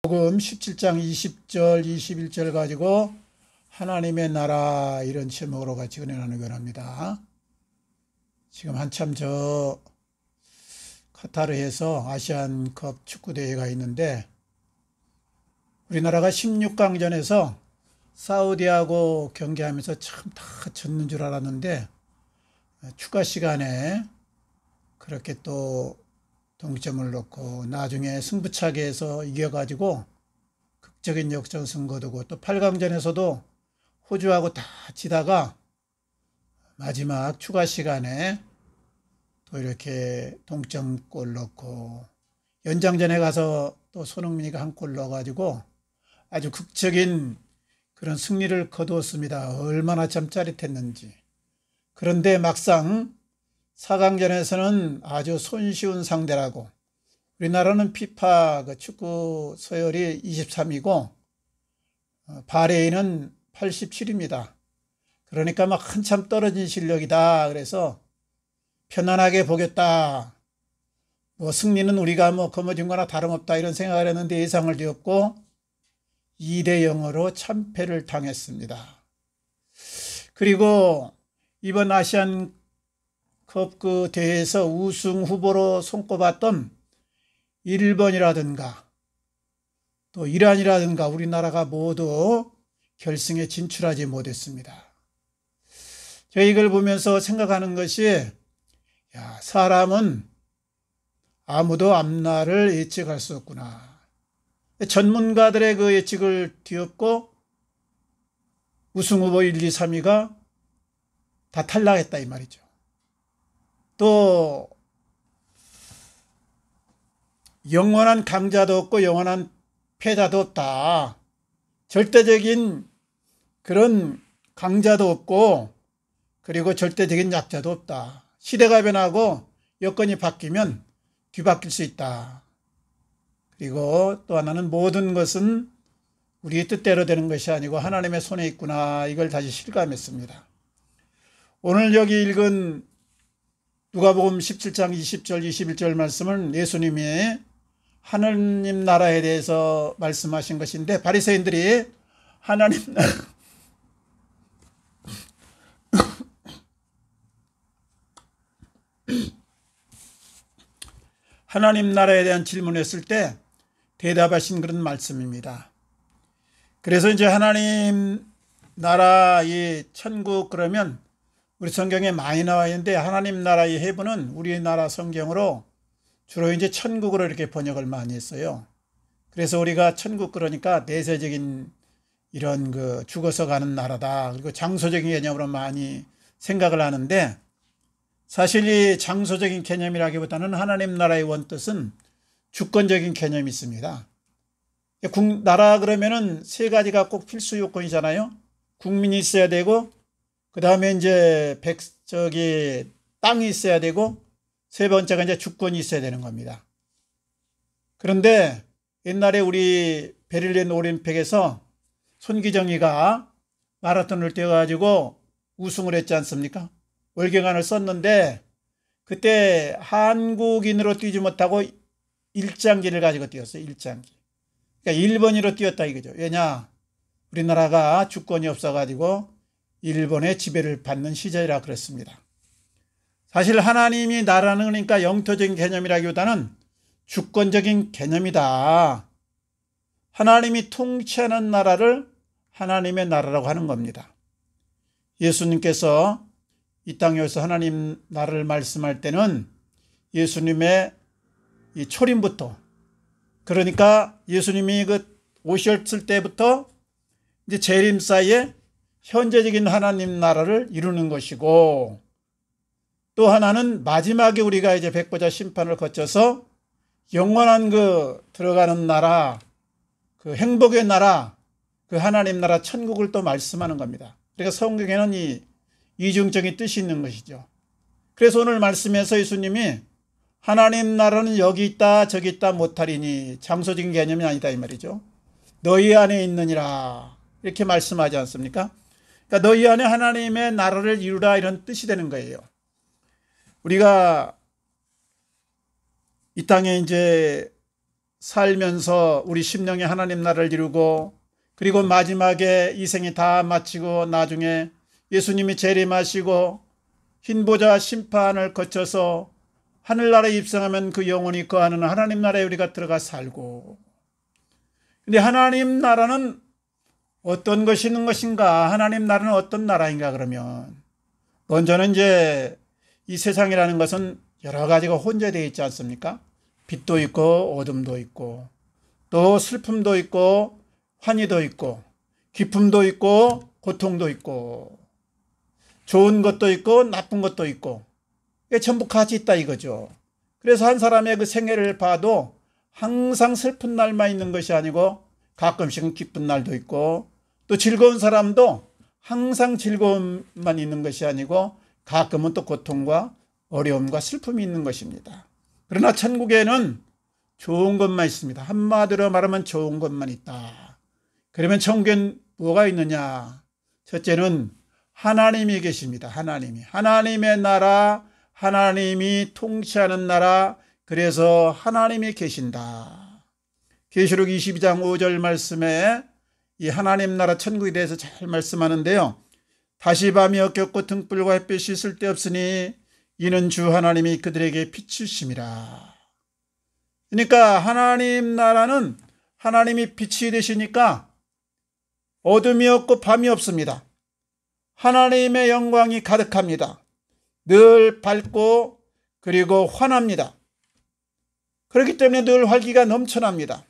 복음 17장 20절 21절 가지고 하나님의 나라 이런 제목으로 같이 은혜 나누기 원합니다. 지금 한참 저 카타르에서 아시안컵 축구대회가 있는데 우리나라가 16강전에서 사우디하고 경기하면서 참 다 졌는 줄 알았는데 추가 시간에 그렇게 또 동점을 넣고 나중에 승부차기에서 이겨가지고 극적인 역전승 거두고 또 8강전에서도 호주하고 다 지다가 마지막 추가 시간에 또 이렇게 동점골 넣고 연장전에 가서 또 손흥민이가 한 골 넣어가지고 아주 극적인 그런 승리를 거두었습니다. 얼마나 참 짜릿했는지. 그런데 막상 4강전에서는 아주 손쉬운 상대라고. 우리나라는 피파 그 축구 서열이 23이고 바레인은 87입니다. 그러니까 막 한참 떨어진 실력이다. 그래서 편안하게 보겠다. 뭐 승리는 우리가 뭐 거머쥔 거나 다름없다 이런 생각을 했는데 예상을 뒤엎고 2대 0으로 참패를 당했습니다. 그리고 이번 아시안 컵 대회에서 우승 후보로 손꼽았던 일본이라든가 또 이란이라든가 우리나라가 모두 결승에 진출하지 못했습니다. 제가 이걸 보면서 생각하는 것이 사람은 아무도 앞날을 예측할 수 없구나. 전문가들의 그 예측을 뒤엎고 우승 후보 1, 2, 3위가 다 탈락했다 이 말이죠. 또 영원한 강자도 없고 영원한 패자도 없다. 절대적인 그런 강자도 없고 그리고 절대적인 약자도 없다. 시대가 변하고 여건이 바뀌면 뒤바뀔 수 있다. 그리고 또 하나는 모든 것은 우리의 뜻대로 되는 것이 아니고 하나님의 손에 있구나. 이걸 다시 실감했습니다. 오늘 여기 읽은 누가복음 17장 20절 21절 말씀은 예수님이 하나님 나라에 대해서 말씀하신 것인데 바리새인들이 하나님 나라에 대한 질문을 했을 때 대답하신 그런 말씀입니다. 그래서 이제 하나님 나라 이 천국 그러면 우리 성경에 많이 나와 있는데 하나님 나라의 해부는 우리나라 성경으로 주로 이제 천국으로 이렇게 번역을 많이 했어요. 그래서 우리가 천국 그러니까 내세적인 이런 그 죽어서 가는 나라다. 그리고 장소적인 개념으로 많이 생각을 하는데 사실 이 장소적인 개념이라기보다는 하나님 나라의 원뜻은 주권적인 개념이 있습니다. 나라 그러면은 세 가지가 꼭 필수 요건이잖아요. 국민이 있어야 되고 그 다음에 이제 땅이 있어야 되고 세 번째가 이제 주권이 있어야 되는 겁니다. 그런데 옛날에 우리 베를린 올림픽에서 손기정이가 마라톤을 뛰어가지고 우승을 했지 않습니까? 월경안을 썼는데 그때 한국인으로 뛰지 못하고 일장기를 가지고 뛰었어요. 일장기. 그러니까 일본인으로 뛰었다 이거죠. 왜냐? 우리나라가 주권이 없어가지고 일본의 지배를 받는 시절이라 그랬습니다. 사실 하나님이 나라는 그러니까 영토적인 개념이라기보다는 주권적인 개념이다. 하나님이 통치하는 나라를 하나님의 나라라고 하는 겁니다. 예수님께서 이 땅에 오셔서 하나님 나라를 말씀할 때는 예수님의 이 초림부터 그러니까 예수님이 오셨을 때부터 이제 재림 사이에 현재적인 하나님 나라를 이루는 것이고 또 하나는 마지막에 우리가 이제 백보자 심판을 거쳐서 영원한 들어가는 나라, 행복의 나라, 하나님 나라 천국을 또 말씀하는 겁니다. 그러니까 성경에는 이 이중적인 뜻이 있는 것이죠. 그래서 오늘 말씀에서 예수님이 하나님 나라는 여기 있다 저기 있다 못하리니 장소적인 개념이 아니다 이 말이죠. 너희 안에 있느니라 이렇게 말씀하지 않습니까? 그러니까 너희 안에 하나님의 나라를 이루라 이런 뜻이 되는 거예요. 우리가 이 땅에 이제 살면서 우리 심령이 하나님 나라를 이루고 그리고 마지막에 이 생이 다 마치고 나중에 예수님이 재림하시고 흰보좌 심판을 거쳐서 하늘나라에 입성하면 그 영혼이 거하는 하나님 나라에 우리가 들어가 살고, 근데 하나님 나라는 어떤 것이 있는 것인가? 하나님 나라는 어떤 나라인가? 그러면 먼저는 이제 이 세상이라는 것은 여러 가지가 혼재되어 있지 않습니까? 빛도 있고 어둠도 있고 또 슬픔도 있고 환희도 있고 기쁨도 있고 고통도 있고 좋은 것도 있고 나쁜 것도 있고 이게 전부 같이 있다 이거죠. 그래서 한 사람의 그 생애를 봐도 항상 슬픈 날만 있는 것이 아니고 가끔씩은 기쁜 날도 있고 또 즐거운 사람도 항상 즐거움만 있는 것이 아니고 가끔은 또 고통과 어려움과 슬픔이 있는 것입니다. 그러나 천국에는 좋은 것만 있습니다. 한마디로 말하면 좋은 것만 있다. 그러면 천국엔 뭐가 있느냐? 첫째는 하나님이 계십니다. 하나님의 나라, 하나님이 통치하는 나라, 그래서 하나님이 계신다. 계시록 22장 5절 말씀에 이 하나님 나라 천국에 대해서 잘 말씀하는데요. 다시 밤이 엇겹고 등불과 햇빛이 쓸데없으니 이는 주 하나님이 그들에게 비추심이라. 그러니까 하나님 나라는 하나님이 빛이 되시니까 어둠이 없고 밤이 없습니다. 하나님의 영광이 가득합니다. 늘 밝고 그리고 환합니다. 그렇기 때문에 늘 활기가 넘쳐납니다.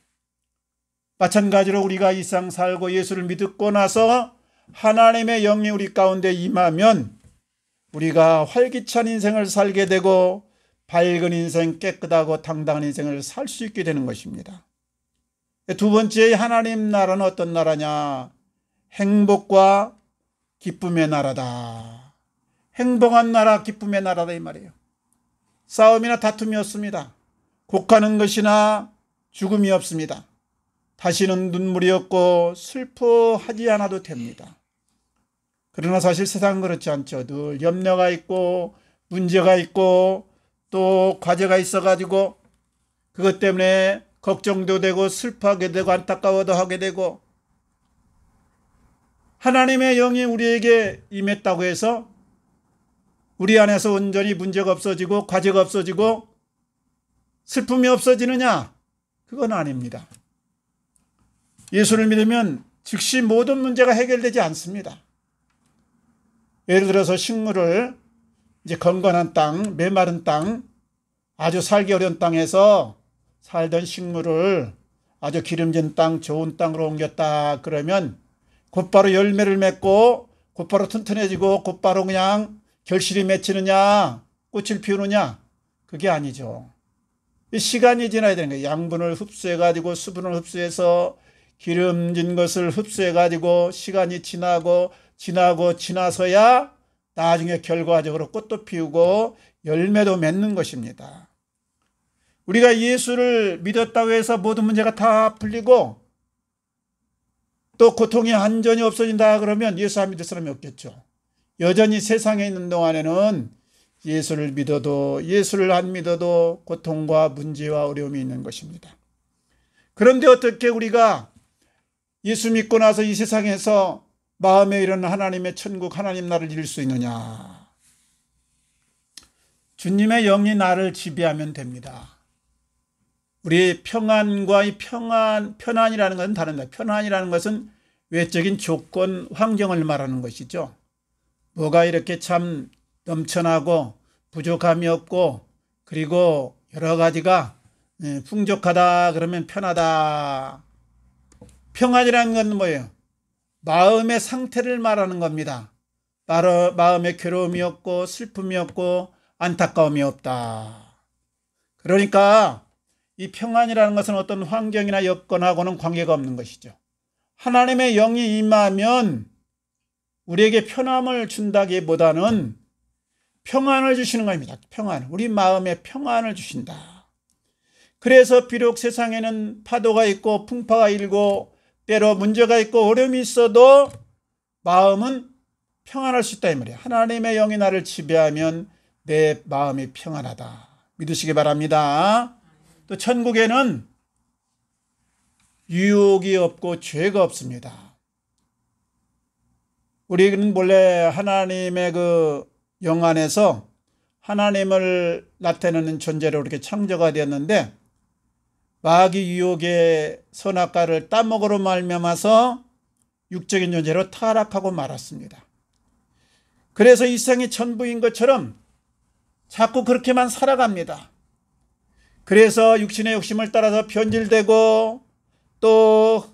마찬가지로 우리가 이 세상 살고 예수를 믿고 나서 하나님의 영이 우리 가운데 임하면 우리가 활기찬 인생을 살게 되고 밝은 인생, 깨끗하고 당당한 인생을 살 수 있게 되는 것입니다. 두 번째, 하나님 나라는 어떤 나라냐? 행복과 기쁨의 나라다. 행복한 나라, 기쁨의 나라다 이 말이에요. 싸움이나 다툼이 없습니다. 곡하는 것이나 죽음이 없습니다. 다시는 눈물이 없고 슬퍼하지 않아도 됩니다. 그러나 사실 세상은 그렇지 않죠. 늘 염려가 있고 문제가 있고 또 과제가 있어가지고 그것 때문에 걱정도 되고 슬퍼하게 되고 안타까워도 하게 되고, 하나님의 영이 우리에게 임했다고 해서 우리 안에서 온전히 문제가 없어지고 과제가 없어지고 슬픔이 없어지느냐? 그건 아닙니다. 예수를 믿으면 즉시 모든 문제가 해결되지 않습니다. 예를 들어서 식물을 이제 건건한 땅, 메마른 땅, 아주 살기 어려운 땅에서 살던 식물을 아주 기름진 땅, 좋은 땅으로 옮겼다 그러면 곧바로 열매를 맺고 곧바로 튼튼해지고 곧바로 그냥 결실이 맺히느냐, 꽃을 피우느냐? 그게 아니죠. 시간이 지나야 되는 거예요. 양분을 흡수해가지고 수분을 흡수해서 기름진 것을 흡수해가지고 시간이 지나서야 나중에 결과적으로 꽃도 피우고 열매도 맺는 것입니다. 우리가 예수를 믿었다고 해서 모든 문제가 다 풀리고 또 고통이 완전히 없어진다 그러면 예수 안 믿을 사람이 없겠죠. 여전히 세상에 있는 동안에는 예수를 믿어도 예수를 안 믿어도 고통과 문제와 어려움이 있는 것입니다. 그런데 어떻게 우리가 예수 믿고 나서 이 세상에서 마음에 이런 하나님의 천국, 하나님 나라를 이룰 수 있느냐? 주님의 영이 나를 지배하면 됩니다. 우리 평안과 이 편안이라는 것은 다릅니다. 편안이라는 것은 외적인 조건, 환경을 말하는 것이죠. 뭐가 이렇게 참 넘쳐나고 부족함이 없고 그리고 여러 가지가 풍족하다 그러면 편하다. 평안이라는 건 뭐예요? 마음의 상태를 말하는 겁니다. 바로 마음에 괴로움이 없고 슬픔이 없고 안타까움이 없다. 그러니까 이 평안이라는 것은 어떤 환경이나 여건하고는 관계가 없는 것이죠. 하나님의 영이 임하면 우리에게 편함을 준다기보다는 평안을 주시는 겁니다. 평안. 우리 마음에 평안을 주신다. 그래서 비록 세상에는 파도가 있고 풍파가 일고 때로 문제가 있고 어려움이 있어도 마음은 평안할 수 있다 이 말이에요. 하나님의 영이 나를 지배하면 내 마음이 평안하다. 믿으시기 바랍니다. 또 천국에는 유혹이 없고 죄가 없습니다. 우리는 본래 하나님의 그 영안에서 하나님을 나타내는 존재로 이렇게 창조가 되었는데 마귀 유혹의 선악과를 따먹으로 말미암아서 육적인 존재로 타락하고 말았습니다. 그래서 이 세상이 전부인 것처럼 자꾸 그렇게만 살아갑니다. 그래서 육신의 욕심을 따라서 변질되고 또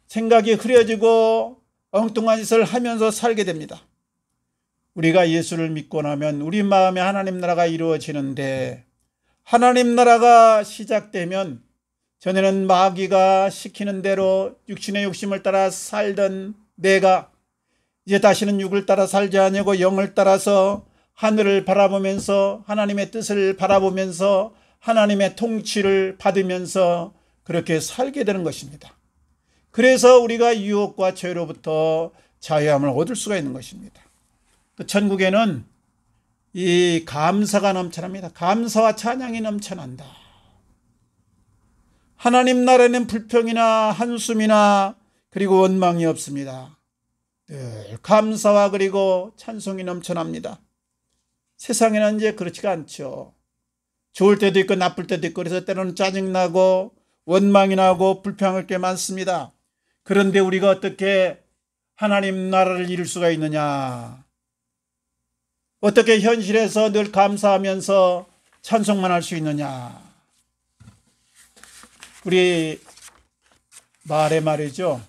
생각이 흐려지고 엉뚱한 짓을 하면서 살게 됩니다. 우리가 예수를 믿고 나면 우리 마음에 하나님 나라가 이루어지는데 하나님 나라가 시작되면 전에는 마귀가 시키는 대로 육신의 욕심을 따라 살던 내가 이제 다시는 육을 따라 살지 아니하고 영을 따라서 하늘을 바라보면서 하나님의 뜻을 바라보면서 하나님의 통치를 받으면서 그렇게 살게 되는 것입니다. 그래서 우리가 유혹과 죄로부터 자유함을 얻을 수가 있는 것입니다. 또 천국에는 이 감사가 넘쳐납니다. 감사와 찬양이 넘쳐난다. 하나님 나라에는 불평이나 한숨이나 그리고 원망이 없습니다. 늘 감사와 그리고 찬송이 넘쳐납니다. 세상에는 이제 그렇지가 않죠. 좋을 때도 있고 나쁠 때도 있고 그래서 때로는 짜증나고 원망이 나고 불평할 게 많습니다. 그런데 우리가 어떻게 하나님 나라를 이룰 수가 있느냐? 어떻게 현실에서 늘 감사하면서 찬송만 할 수 있느냐? 우리 말에 말이죠.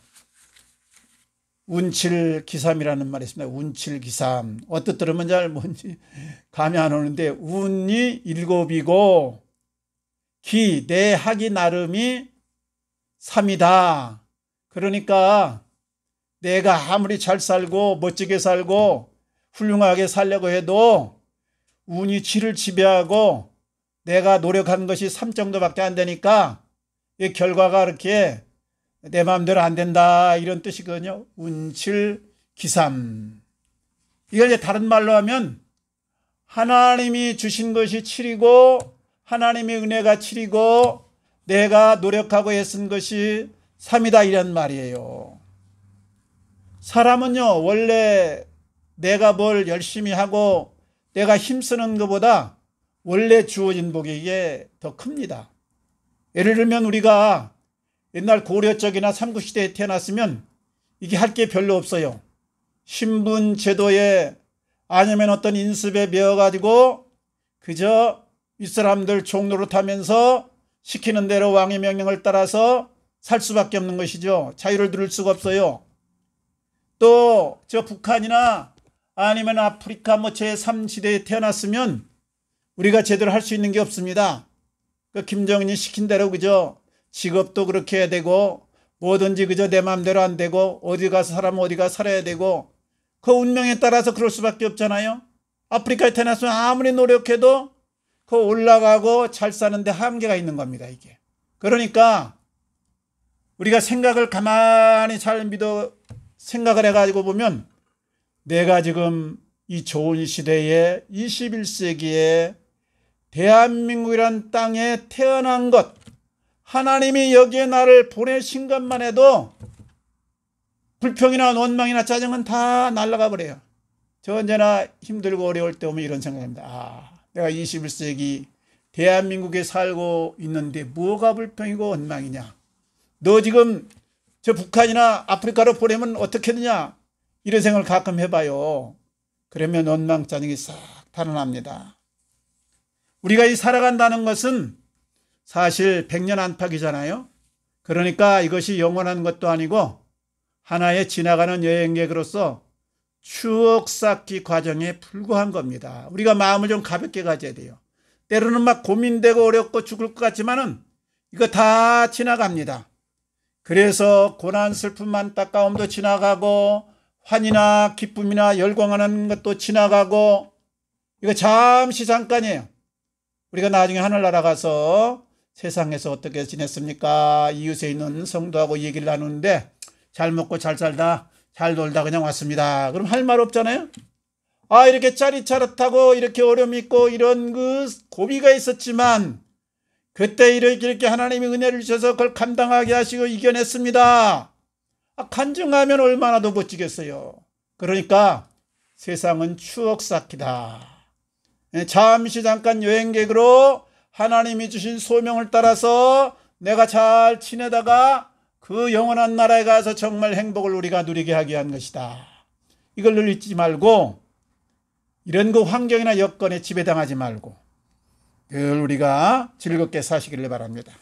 운칠기삼이라는 말이 있습니다. 운칠기삼. 어떻게 들으면 잘 뭔지 감이 안 오는데 운이 7이고 기, 내 하기 나름이 3이다. 그러니까 내가 아무리 잘 살고 멋지게 살고 훌륭하게 살려고 해도 운이 7을 지배하고 내가 노력한 것이 3 정도밖에 안 되니까 이 결과가 그렇게 내 마음대로 안 된다 이런 뜻이거든요. 운칠기삼. 이걸 이제 다른 말로 하면 하나님이 주신 것이 7이고 하나님의 은혜가 7이고 내가 노력하고 애쓴 것이 3이다 이런 말이에요. 사람은요 원래 내가 뭘 열심히 하고 내가 힘쓰는 것보다 원래 주어진 복이 이게 더 큽니다. 예를 들면 우리가 옛날 고려적이나 삼국시대에 태어났으면 이게 할 게 별로 없어요. 신분 제도에 아니면 어떤 인습에 매여가지고 그저 윗사람들 종노릇하면서 시키는 대로 왕의 명령을 따라서 살 수밖에 없는 것이죠. 자유를 누릴 수가 없어요. 또 저 북한이나 아니면 아프리카 제3시대에 태어났으면 우리가 제대로 할 수 있는 게 없습니다. 그 김정은이 시킨 대로 그저 직업도 그렇게 해야 되고 뭐든지 그저 내 마음대로 안 되고 어디 가서 사람 어디 가서 살아야 되고 그 운명에 따라서 그럴 수밖에 없잖아요. 아프리카에 태어났으면 아무리 노력해도 그 올라가고 잘 사는데 한계가 있는 겁니다. 이게. 그러니까 우리가 생각을 가만히 잘 생각을 해가지고 보면 내가 지금 이 좋은 시대에 21세기에 대한민국이란 땅에 태어난 것, 하나님이 여기에 나를 보내신 것만 해도 불평이나 원망이나 짜증은 다 날아가 버려요. 저 언제나 힘들고 어려울 때 오면 이런 생각합니다. 내가 21세기 대한민국에 살고 있는데 뭐가 불평이고 원망이냐. 너 지금 저 북한이나 아프리카로 보내면 어떻게 되냐. 이런 생각을 가끔 해봐요. 그러면 원망 짜증이 싹 달아납니다. 우리가 이 살아간다는 것은 사실 100년 안팎이잖아요. 그러니까 이것이 영원한 것도 아니고 하나의 지나가는 여행객으로서 추억 쌓기 과정에 불과한 겁니다. 우리가 마음을 좀 가볍게 가져야 돼요. 때로는 막 고민되고 어렵고 죽을 것 같지만은 이거 다 지나갑니다. 그래서 고난, 슬픔, 안타까움도 지나가고 환희나 기쁨이나 열광하는 것도 지나가고 이거 잠시 잠깐이에요. 우리가 나중에 하늘나라 가서 세상에서 어떻게 지냈습니까? 이웃에 있는 성도하고 얘기를 나누는데 잘 먹고 잘 살다 잘 놀다 그냥 왔습니다. 그럼 할 말 없잖아요. 이렇게 짜릿짜릿하고 이렇게 어려움이 있고 이런 그 고비가 있었지만 그때 이렇게 하나님이 은혜를 주셔서 그걸 감당하게 하시고 이겨냈습니다. 간증하면 얼마나 더 멋지겠어요. 그러니까 세상은 추억 쌓기다. 잠시 잠깐 여행객으로 하나님이 주신 소명을 따라서 내가 잘 지내다가 그 영원한 나라에 가서 정말 행복을 우리가 누리게 하게 한 것이다. 이걸 늘 잊지 말고 이런 그 환경이나 여건에 지배당하지 말고 늘 우리가 즐겁게 사시기를 바랍니다.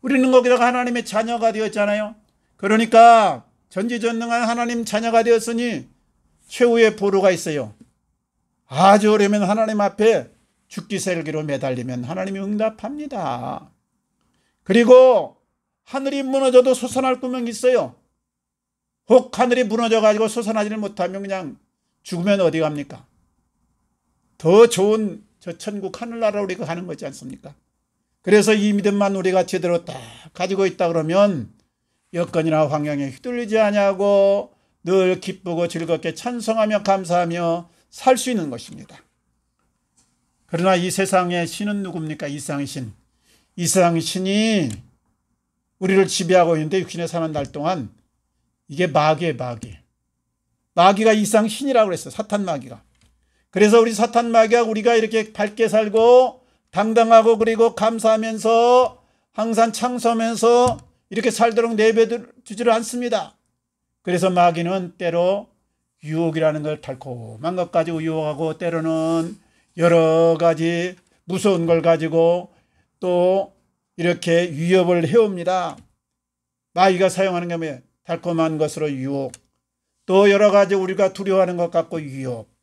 우리는 거기다가 하나님의 자녀가 되었잖아요. 그러니까 전지전능한 하나님 자녀가 되었으니 최후의 보루가 있어요. 아주 어려면 하나님 앞에 죽기 살기로 매달리면 하나님이 응답합니다. 그리고 하늘이 무너져도 솟아날 구멍이 있어요. 혹 하늘이 무너져가지고 솟아나지를 못하면 그냥 죽으면 어디 갑니까? 더 좋은 저 천국 하늘나라 우리가 가는 거지 않습니까? 그래서 이 믿음만 우리가 제대로 딱 가지고 있다 그러면 여건이나 환경에 휘둘리지 아니하고 늘 기쁘고 즐겁게 찬송하며 감사하며 살 수 있는 것입니다. 그러나 이 세상의 신은 누굽니까? 이상신. 이상신이 우리를 지배하고 있는데 육신에 사는 날 동안 이게 마귀예요, 마귀. 마귀가 이상신이라고 그랬어요. 사탄 마귀가. 그래서 우리 사탄 마귀가 우리가 이렇게 밝게 살고 당당하고 그리고 감사하면서 항상 창소하면서 이렇게 살도록 내버려두지를 않습니다. 그래서 마귀는 때로 유혹이라는 걸 달콤한 것 가지고 유혹하고 때로는 여러 가지 무서운 걸 가지고 또 이렇게 위협을 해옵니다. 마귀가 사용하는 게 뭐예요? 달콤한 것으로 유혹, 또 여러 가지 우리가 두려워하는 것 같고 유혹.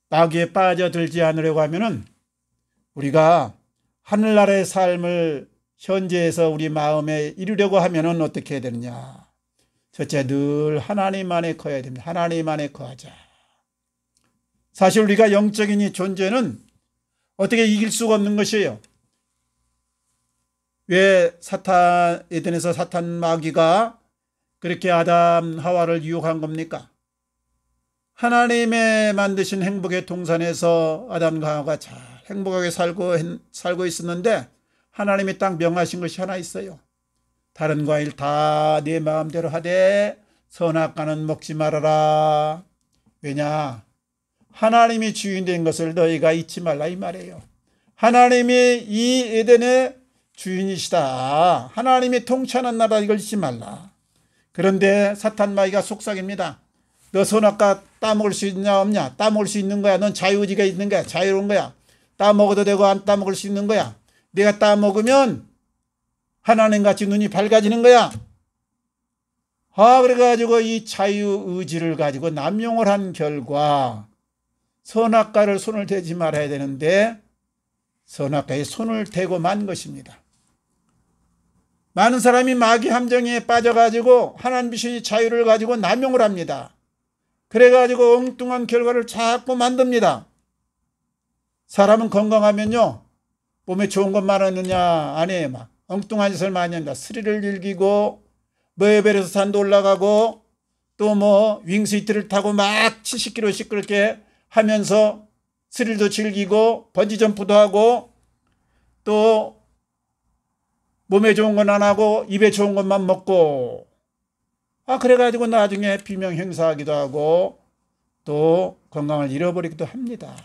마귀에 빠져들지 않으려고 하면은 우리가 하늘나라의 삶을 현재에서 우리 마음에 이루려고 하면은 어떻게 해야 되느냐? 첫째, 늘 하나님 안에 거해야 됩니다. 하나님 안에 거하자. 사실 우리가 영적인 이 존재는 어떻게 이길 수가 없는 것이에요. 왜 에덴에서 사탄 마귀가 그렇게 아담 하와를 유혹한 겁니까? 하나님의 만드신 행복의 동산에서 아담과 하와가 잘 행복하게 살고 있었는데 하나님이 딱 명하신 것이 하나 있어요. 다른 과일 다 네 마음대로 하되 선악과는 먹지 말아라. 왜냐? 하나님이 주인 된 것을 너희가 잊지 말라 이 말이에요. 하나님이 이 에덴의 주인이시다. 하나님이 통치하는 나라 이걸 잊지 말라. 그런데 사탄 마귀가 속삭입니다. 너 선악과 따먹을 수 있냐 없냐? 따먹을 수 있는 거야. 넌 자유의지가 있는 거야. 자유로운 거야. 따먹어도 되고 안 따먹을 수 있는 거야. 내가 따먹으면 하나님같이 눈이 밝아지는 거야. 그래가지고 이 자유의지를 가지고 남용을 한 결과 선악과를 손을 대지 말아야 되는데 선악과에 손을 대고 만 것입니다. 많은 사람이 마귀 함정에 빠져가지고 하나님 주신 자유를 가지고 남용을 합니다. 그래가지고 엉뚱한 결과를 자꾸 만듭니다. 사람은 건강하면요 몸에 좋은 것만 하느냐 아니에요. 막 엉뚱한 짓을 많이 한다. 스릴을 즐기고 에베레스트 산도 올라가고 또 윙스위트를 타고 막 70km씩 그렇게 하면서 스릴도 즐기고 번지점프도 하고 또 몸에 좋은 건 안 하고 입에 좋은 것만 먹고 그래가지고 나중에 비명 행사하기도 하고 또 건강을 잃어버리기도 합니다.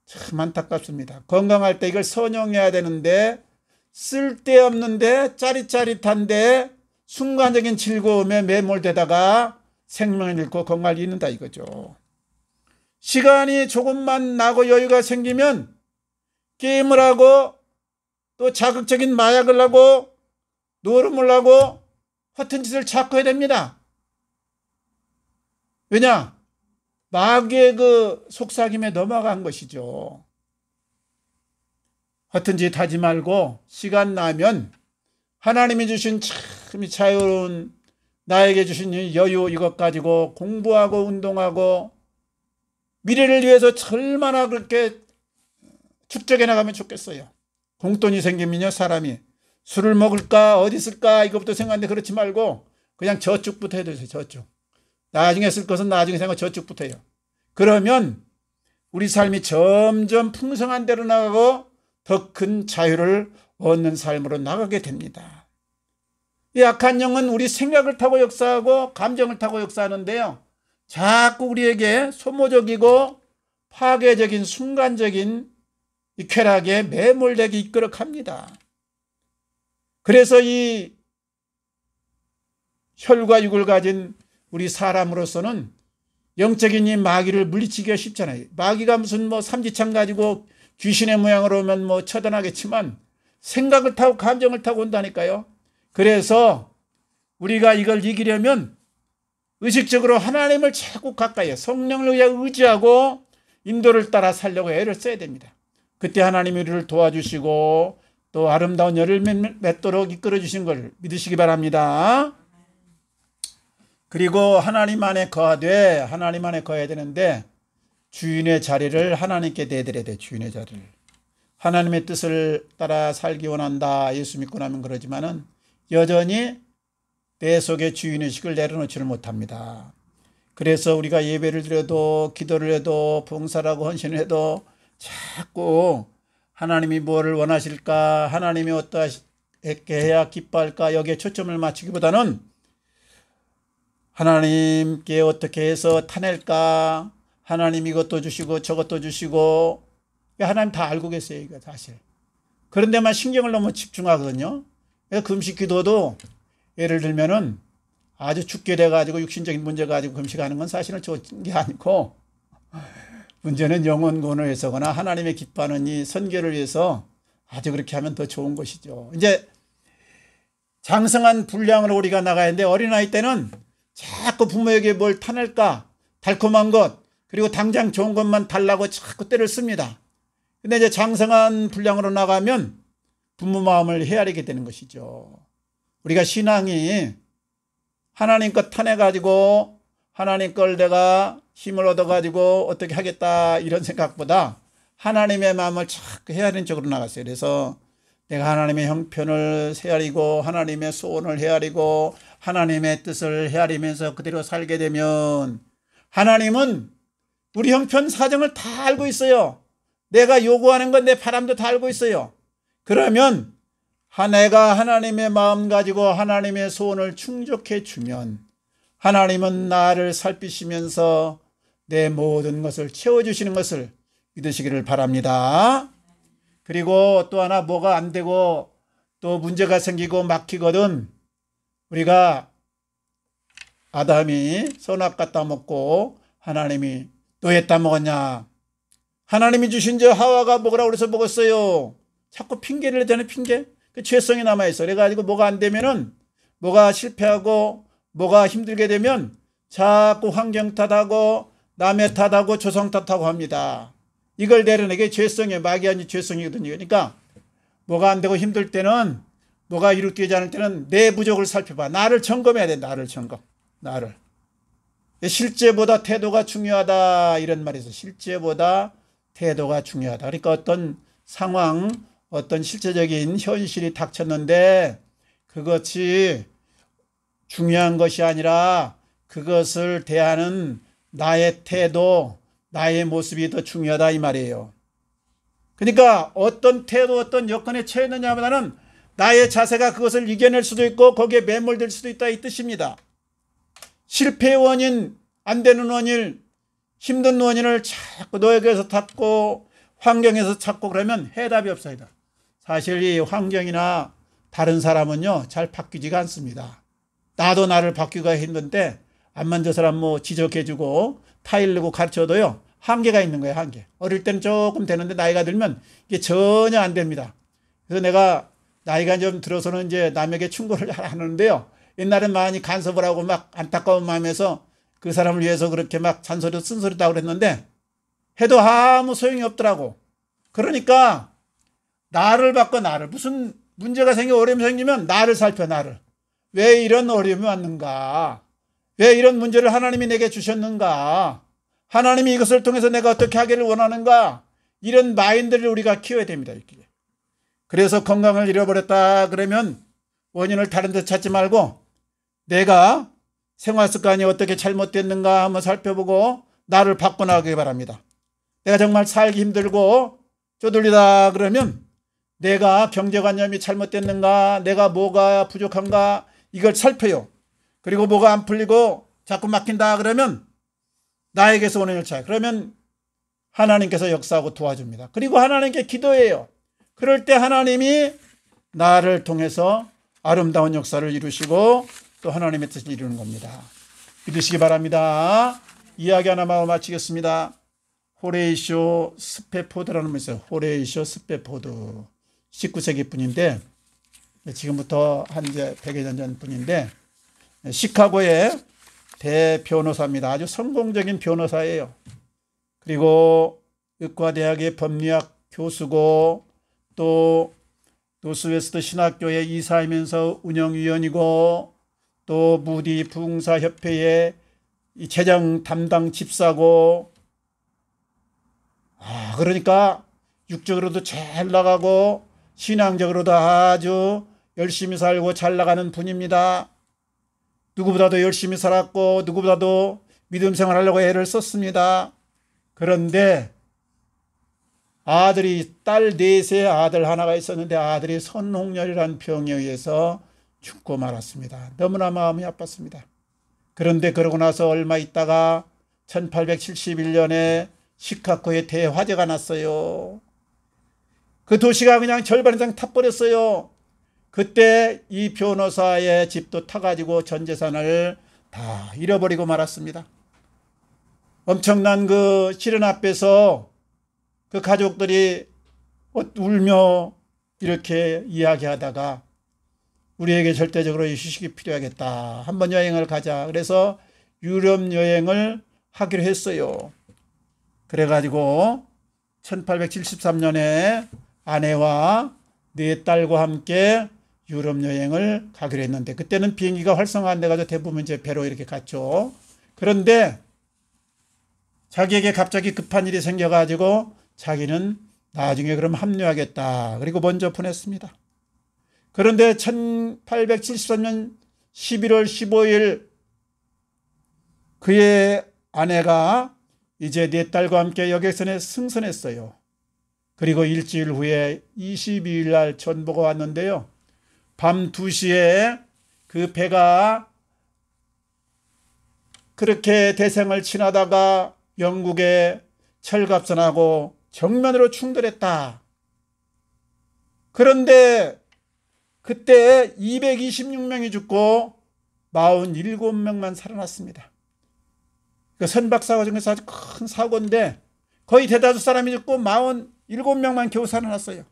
참 안타깝습니다. 건강할 때 이걸 선용해야 되는데 쓸데없는데 짜릿짜릿한데 순간적인 즐거움에 매몰되다가 생명을 잃고 건강을 잃는다 이거죠. 시간이 조금만 나고 여유가 생기면 게임을 하고 또 자극적인 마약을 하고 노름을 하고 허튼 짓을 자꾸 해야 됩니다. 왜냐? 마귀의 그 속삭임에 넘어간 것이죠. 허튼 짓 하지 말고 시간 나면 하나님이 주신 참 자유로운 나에게 주신 여유 이것 가지고 공부하고 운동하고 미래를 위해서 얼마나 그렇게 축적해 나가면 좋겠어요. 공돈이 생기면요 사람이 술을 먹을까 어디 쓸까 이것부터 생각하는데 그렇지 말고 그냥 저축부터 해두세요. 저축. 나중에 쓸 것은 나중에 생각 저축부터 해요. 그러면 우리 삶이 점점 풍성한 데로 나가고 더 큰 자유를 얻는 삶으로 나가게 됩니다. 이 악한 영은 우리 생각을 타고 역사하고 감정을 타고 역사하는데요, 자꾸 우리에게 소모적이고 파괴적인 순간적인 이 쾌락에 매몰되게 이끌어 갑니다. 그래서 이 혈과 육을 가진 우리 사람으로서는 영적인 이 마귀를 물리치기가 쉽잖아요. 마귀가 무슨 삼지창 가지고 귀신의 모양으로 오면 처단하겠지만 생각을 타고 감정을 타고 온다니까요. 그래서 우리가 이걸 이기려면 의식적으로 하나님을 자꾸 가까이 성령을 의지하고 인도를 따라 살려고 애를 써야 됩니다. 그때 하나님이 우리를 도와주시고 또 아름다운 열을 맺도록 이끌어 주신 걸 믿으시기 바랍니다. 그리고 하나님 안에 거하되, 하나님 안에 거해야 되는데 주인의 자리를 하나님께 내드려야 돼. 주인의 자리를. 하나님의 뜻을 따라 살기 원한다. 예수 믿고 나면 그러지만은 여전히 내 속에 주인의식을 내려놓지를 못합니다. 그래서 우리가 예배를 드려도 기도를 해도 봉사라고 헌신을 해도 자꾸 하나님이 뭐를 원하실까, 하나님이 어떻게 해야 기뻐할까, 여기에 초점을 맞추기보다는 하나님께 어떻게 해서 타낼까, 하나님 이것도 주시고 저것도 주시고, 하나님 다 알고 계세요, 이거 사실. 그런 데만 신경을 너무 집중하거든요. 금식 기도도 예를 들면은 아주 죽게 돼가지고 육신적인 문제 가지고 금식하는 건 사실은 좋은 게 아니고, 문제는 영혼 구원을 위해서거나 하나님의 기뻐하는 이 선교를 위해서 아주 그렇게 하면 더 좋은 것이죠. 이제 장성한 분량으로 우리가 나가야 하는데, 어린아이 때는 자꾸 부모에게 뭘 타낼까, 달콤한 것, 그리고 당장 좋은 것만 달라고 자꾸 때를 씁니다. 근데 이제 장성한 분량으로 나가면 부모 마음을 헤아리게 되는 것이죠. 우리가 신앙이 하나님 것 타내가지고 하나님 걸 내가 힘을 얻어가지고 어떻게 하겠다 이런 생각보다 하나님의 마음을 자꾸 헤아리는 쪽으로 나갔어요. 그래서 내가 하나님의 형편을 헤아리고 하나님의 소원을 헤아리고 하나님의 뜻을 헤아리면서 그대로 살게 되면, 하나님은 우리 형편 사정을 다 알고 있어요. 내가 요구하는 건 내 바람도 다 알고 있어요. 그러면 내가 하나님의 마음 가지고 하나님의 소원을 충족해 주면 하나님은 나를 살피시면서 내 모든 것을 채워주시는 것을 믿으시기를 바랍니다. 그리고 또 하나 뭐가 안 되고 또 문제가 생기고 막히거든, 우리가 아담이 선악 갖다 먹고 하나님이 너 왜 따먹었냐, 하나님이 주신 저 하와가 먹으라고 그래서 먹었어요. 자꾸 핑계를 대는 핑계, 그 죄성이 남아있어. 그래가지고 뭐가 안 되면은, 뭐가 실패하고 뭐가 힘들게 되면 자꾸 환경 탓하고 남의 탓하고 조상 탓하고 합니다. 이걸 내려내게 죄성이에요. 마귀아니 죄성이거든요. 그러니까 뭐가 안 되고 힘들 때는, 뭐가 이루어지지 않을 때는 내 부족을 살펴봐. 나를 점검해야 돼. 나를 점검. 나를. 실제보다 태도가 중요하다 이런 말이 있어요. 실제보다 태도가 중요하다. 그러니까 어떤 상황, 어떤 실제적인 현실이 닥쳤는데 그것이 중요한 것이 아니라 그것을 대하는 나의 태도, 나의 모습이 더 중요하다 이 말이에요. 그러니까 어떤 태도, 어떤 여건에 처했느냐보다는 나의 자세가 그것을 이겨낼 수도 있고 거기에 매몰될 수도 있다 이 뜻입니다. 실패의 원인, 안 되는 원인, 힘든 원인을 자꾸 너에게서 찾고 환경에서 찾고 그러면 해답이 없어요. 사실 이 환경이나 다른 사람은요 잘 바뀌지가 않습니다. 나도 나를 바뀌기가 힘든데 암만 저 사람 지적해주고 타일르고 가르쳐도요 한계가 있는 거예요. 한계. 어릴 때는 조금 되는데 나이가 들면 이게 전혀 안 됩니다. 그래서 내가 나이가 좀 들어서는 이제 남에게 충고를 잘 하는데요, 옛날엔 많이 간섭을 하고 막 안타까운 마음에서 그 사람을 위해서 그렇게 막 잔소리 쓴소리다 그랬는데 해도 아무 소용이 없더라고. 그러니까 나를 바꿔. 나를. 무슨 문제가 생겨 어려움이 생기면 나를 살펴. 나를. 왜 이런 어려움이 왔는가, 왜 이런 문제를 하나님이 내게 주셨는가, 하나님이 이것을 통해서 내가 어떻게 하기를 원하는가, 이런 마인드를 우리가 키워야 됩니다. 이렇게. 그래서 건강을 잃어버렸다 그러면 원인을 다른 데 찾지 말고 내가 생활 습관이 어떻게 잘못됐는가 한번 살펴보고 나를 바꿔나가기 바랍니다. 내가 정말 살기 힘들고 쪼들리다 그러면 내가 경제관념이 잘못됐는가, 내가 뭐가 부족한가, 이걸 살펴요. 그리고 뭐가 안 풀리고 자꾸 막힌다 그러면 나에게서 오는 일차. 그러면 하나님께서 역사하고 도와줍니다. 그리고 하나님께 기도해요. 그럴 때 하나님이 나를 통해서 아름다운 역사를 이루시고 또 하나님의 뜻을 이루는 겁니다. 믿으시기 바랍니다. 이야기 하나만 마치겠습니다. 호레이쇼 스페포드라는 분이 있어요. 호레이쇼 스페포드. 19세기 분인데 지금부터 한 이제 100여 년 분인데 시카고의 대변호사입니다. 아주 성공적인 변호사예요. 그리고 의과대학의 법리학 교수고 또 노스웨스트 신학교의 이사이면서 운영위원이고 또 무디 부흥사협회의 재정 담당 집사고 그러니까 육적으로도 잘 나가고 신앙적으로도 아주 열심히 살고 잘 나가는 분입니다. 누구보다도 열심히 살았고 누구보다도 믿음 생활하려고 애를 썼습니다. 그런데 아들이 딸 넷의 아들 하나가 있었는데 아들이 선홍열이라는 병에 의해서 죽고 말았습니다. 너무나 마음이 아팠습니다. 그런데 그러고 나서 얼마 있다가 1871년에 시카고에 대화재가 났어요. 그 도시가 그냥 절반 이상 타버렸어요. 그때 이 변호사의 집도 타가지고 전 재산을 다 잃어버리고 말았습니다. 엄청난 그 시련 앞에서 그 가족들이 울며 이렇게 이야기하다가 우리에게 절대적으로 휴식이 필요하겠다. 한번 여행을 가자. 그래서 유럽 여행을 하기로 했어요. 그래가지고 1873년에 아내와 네 딸과 함께 유럽 여행을 가기로 했는데 그때는 비행기가 활성화 안 돼가지고 대부분 이제 배로 이렇게 갔죠. 그런데 자기에게 갑자기 급한 일이 생겨가지고 자기는 나중에 그럼 합류하겠다. 그리고 먼저 보냈습니다. 그런데 1873년 11월 15일 그의 아내가 이제 네 딸과 함께 여객선에 승선했어요. 그리고 일주일 후에 22일 날 전보가 왔는데요. 밤 2시에 그 배가 그렇게 대생을 지나다가 영국의 철갑선하고 정면으로 충돌했다. 그런데 그때 226명이 죽고 47명만 살아났습니다. 그 선박사고 중에서 아주 큰 사고인데 거의 대다수 사람이 죽고 47명만 겨우 살아났어요.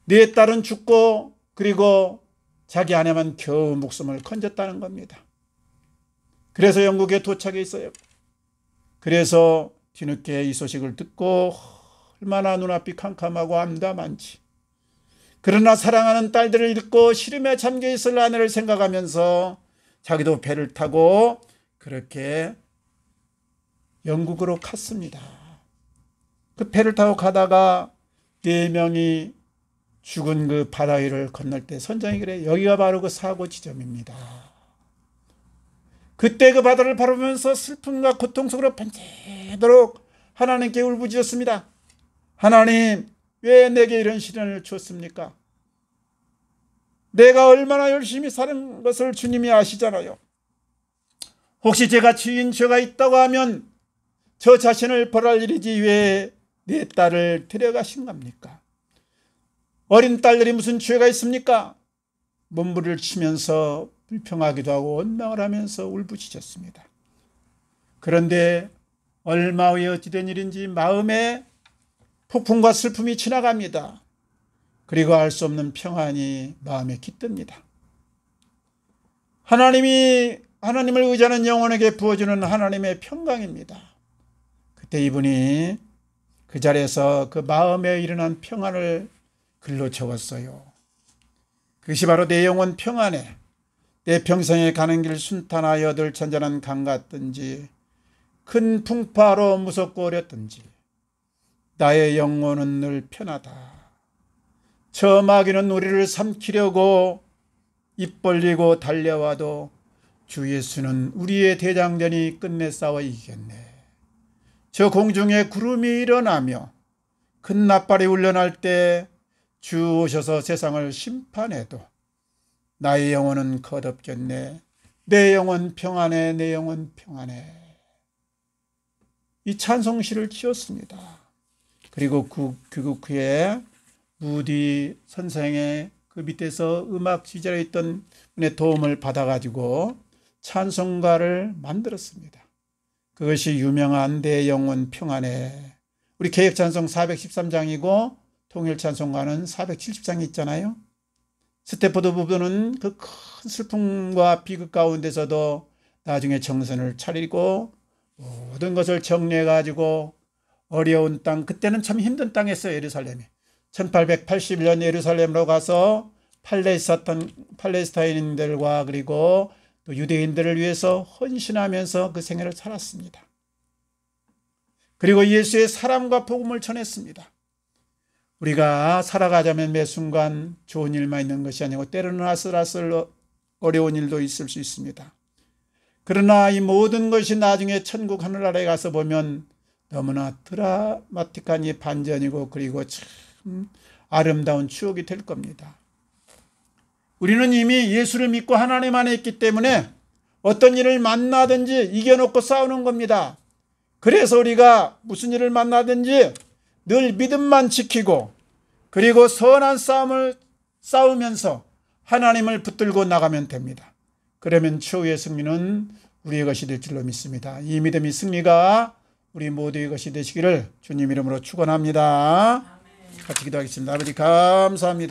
네 딸은 죽고 그리고 자기 아내만 겨우 목숨을 건졌다는 겁니다. 그래서 영국에 도착했어요. 그래서 뒤늦게 이 소식을 듣고 얼마나 눈앞이 캄캄하고 암담한지. 그러나 사랑하는 딸들을 잃고 시름에 잠겨있을 아내를 생각하면서 자기도 배를 타고 그렇게 영국으로 갔습니다. 그 배를 타고 가다가 4명이 죽은 그 바다 위를 건널 때 선장이 그래 여기가 바로 그 사고 지점입니다. 그때 그 바다를 바라보면서 슬픔과 고통 속으로 번제도록 하나님께 울부짖었습니다. 하나님, 왜 내게 이런 시련을 주었습니까? 내가 얼마나 열심히 사는 것을 주님이 아시잖아요. 혹시 제가 지은 죄가 있다고 하면 저 자신을 벌할 일이지 왜 내 딸을 데려가신 겁니까? 어린 딸들이 무슨 죄가 있습니까? 몸부림을 치면서 불평하기도 하고 원망을 하면서 울부짖었습니다. 그런데 얼마 후에 어찌된 일인지 마음에 폭풍과 슬픔이 지나갑니다. 그리고 알 수 없는 평안이 마음에 깃듭니다. 하나님을 의지하는 영혼에게 부어주는 하나님의 평강입니다. 그때 이분이 그 자리에서 그 마음에 일어난 평안을 글로 적었어요. 그것이 바로 내 영혼 평안에 내 평생에 가는 길 순탄하여 늘 잔잔한 강 같든지 큰 풍파로 무섭고 어렵든지 나의 영혼은 늘 편하다. 저 마귀는 우리를 삼키려고 입 벌리고 달려와도 주 예수는 우리의 대장전이 끝내 싸워 이기겠네. 저 공중에 구름이 일어나며 큰 나팔이 울려날 때 주 오셔서 세상을 심판해도 나의 영혼은 거듭겠네. 내 영혼 평안해. 내 영혼 평안해. 이 찬송시를 지었습니다. 그리고 귀국 후에 무디 선생의 그 밑에서 음악 지휘자로 있던 분의 도움을 받아가지고 찬송가를 만들었습니다. 그것이 유명한 내 영혼 평안해. 우리 개혁찬송 413장이고 통일찬송가는 470장이 있잖아요. 스테포드 부부는 그 큰 슬픔과 비극 가운데서도 나중에 정신을 차리고 모든 것을 정리해가지고 어려운 땅, 그때는 참 힘든 땅이었어요. 예루살렘이 1881년 예루살렘으로 가서 팔레스타인인들과 그리고 또 유대인들을 위해서 헌신하면서 그 생애를 살았습니다. 그리고 예수의 사랑과 복음을 전했습니다. 우리가 살아가자면 매 순간 좋은 일만 있는 것이 아니고 때로는 아슬아슬 어려운 일도 있을 수 있습니다. 그러나 이 모든 것이 나중에 천국 하늘나라에 가서 보면 너무나 드라마틱한 이 반전이고 그리고 참 아름다운 추억이 될 겁니다. 우리는 이미 예수를 믿고 하나님 안에 있기 때문에 어떤 일을 만나든지 이겨놓고 싸우는 겁니다. 그래서 우리가 무슨 일을 만나든지 늘 믿음만 지키고 그리고 선한 싸움을 싸우면서 하나님을 붙들고 나가면 됩니다. 그러면 최후의 승리는 우리의 것이 될 줄로 믿습니다. 이 믿음의 승리가 우리 모두의 것이 되시기를 주님 이름으로 축원합니다. 같이 기도하겠습니다. 아버지 감사합니다.